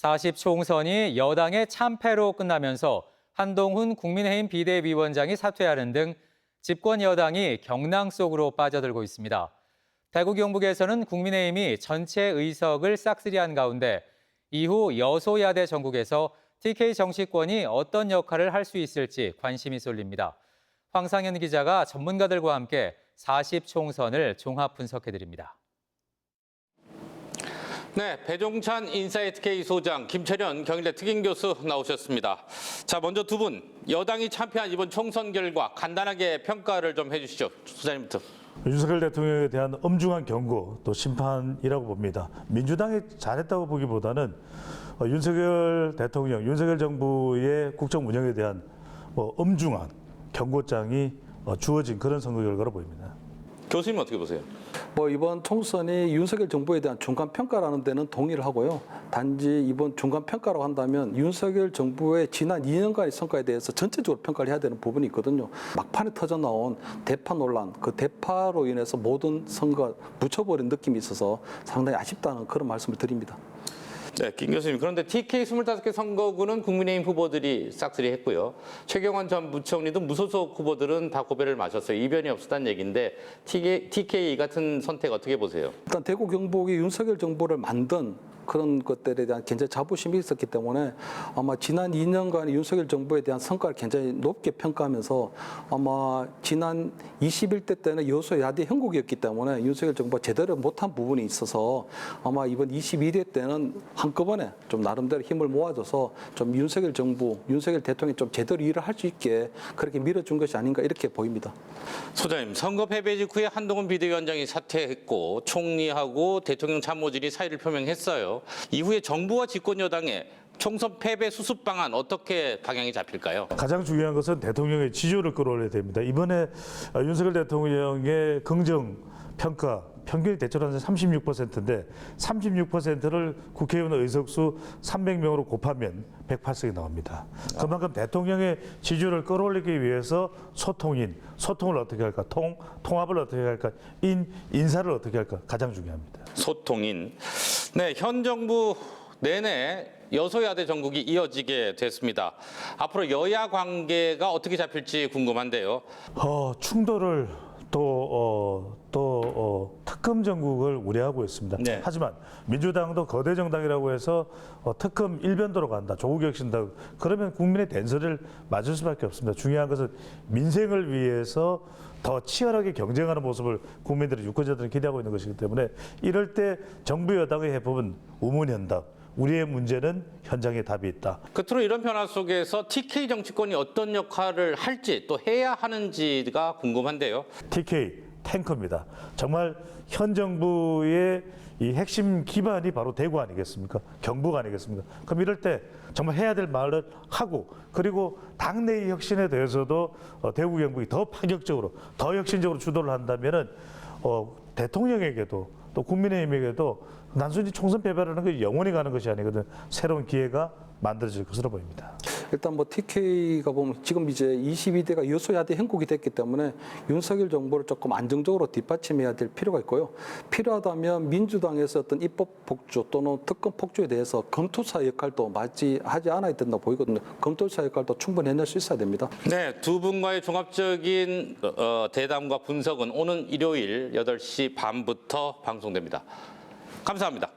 40 총선이 여당의 참패로 끝나면서 한동훈 국민의힘 비대위원장이 사퇴하는 등 집권 여당이 경랑 속으로 빠져들고 있습니다. 대구 경북에서는 국민의힘이 전체 의석을 싹쓸이한 가운데 이후 여소야대 전국에서 TK 정치권이 어떤 역할을 할 수 있을지 관심이 쏠립니다. 황상현 기자가 전문가들과 함께 40 총선을 종합 분석해드립니다. 네, 배종찬 인사이트 K 소장, 김철현 경희대 특임교수 나오셨습니다. 자, 먼저 두 분, 여당이 참패한 이번 총선 결과 간단하게 평가를 좀 해주시죠. 소장님부터. 윤석열 대통령에 대한 엄중한 경고 또 심판이라고 봅니다. 민주당이 잘했다고 보기보다는 윤석열 대통령, 윤석열 정부의 국정 운영에 대한 엄중한 경고장이 주어진 그런 선거 결과로 보입니다. 교수님 어떻게 보세요? 이번 총선이 윤석열 정부에 대한 중간 평가라는 데는 동의를 하고요. 단지 이번 중간 평가라고 한다면 윤석열 정부의 지난 2년간의 성과에 대해서 전체적으로 평가를 해야 되는 부분이 있거든요. 막판에 터져 나온 대파 논란, 그 대파로 인해서 모든 선거가 묻혀버린 느낌이 있어서 상당히 아쉽다는 그런 말씀을 드립니다. 네, 김 교수님. 그런데 TK 25개 선거구는 국민의힘 후보들이 싹쓸이 했고요. 최경환 전 부총리도 무소속 후보들은 다 고배를 마셨어요. 이변이 없었다는 얘기인데 TK 같은 선택 어떻게 보세요? 일단 대구 경북이 윤석열 정부를 만든 그런 것들에 대한 굉장히 자부심이 있었기 때문에 아마 지난 2년간 윤석열 정부에 대한 성과를 굉장히 높게 평가하면서 아마 지난 21대 때는 여소야대 형국이었기 때문에 윤석열 정부가 제대로 못한 부분이 있어서 아마 이번 22대 때는 한꺼번에 좀 나름대로 힘을 모아줘서 좀 윤석열 정부, 윤석열 대통령이 좀 제대로 일을 할 수 있게 그렇게 밀어준 것이 아닌가 이렇게 보입니다. 소장님, 선거 패배 직후에 한동훈 비대위원장이 사퇴했고 총리하고 대통령 참모진이 사의를 표명했어요. 이후에 정부와 집권 여당의 총선 패배 수습 방안 어떻게 방향이 잡힐까요? 가장 중요한 것은 대통령의 지지율을 끌어올려야 됩니다. 이번에 윤석열 대통령의 긍정 평가 평균이 대체로 한 36%인데 36%를 국회의원 의석수 300명으로 곱하면 108석이 나옵니다. 그만큼 대통령의 지지율을 끌어올리기 위해서 소통을 어떻게 할까, 통합을 어떻게 할까, 인사를 어떻게 할까 가장 중요합니다. 소통인. 네, 현 정부 내내 여소야대 전국이 이어지게 됐습니다. 앞으로 여야 관계가 어떻게 잡힐지 궁금한데요. 충돌을 특검 전국을 우려하고 있습니다. 네. 하지만 민주당도 거대 정당이라고 해서 특검 일변도로 간다, 조국 혁신다. 그러면 국민의 된소리를 맞을 수밖에 없습니다. 중요한 것은 민생을 위해서 더 치열하게 경쟁하는 모습을 국민들이 유권자들은 기대하고 있는 것이기 때문에 이럴 때 정부 여당의 해법은 우문현답. 우리의 문제는 현장에 답이 있다. 끝으로 이런 변화 속에서 TK 정치권이 어떤 역할을 할지 또 해야 하는지가 궁금한데요. TK 탱커입니다. 정말 현 정부의 이 핵심 기반이 바로 대구 아니겠습니까? 경북 아니겠습니까? 그럼 이럴 때 정말 해야 될 말을 하고 그리고 당내의 혁신에 대해서도 대구 경북이 더 파격적으로 더 혁신적으로 주도를 한다면은 대통령에게도 또 국민의힘에게도 단순히 총선 패배라는 게 영원히 가는 것이 아니거든. 새로운 기회가 만들어질 것으로 보입니다. 일단 TK가 보면 지금 이제 22대가 여소야대 형국이 됐기 때문에 윤석열 정부를 조금 안정적으로 뒷받침해야 될 필요가 있고요. 필요하다면 민주당에서 어떤 입법 폭주 또는 특검 폭주에 대해서 검토사 역할도 하지 않아야 된다고 보이거든요. 검토사 역할도 충분히 해낼 수 있어야 됩니다. 네, 두 분과의 종합적인 대담과 분석은 오는 일요일 8시 반부터 방송됩니다. 감사합니다.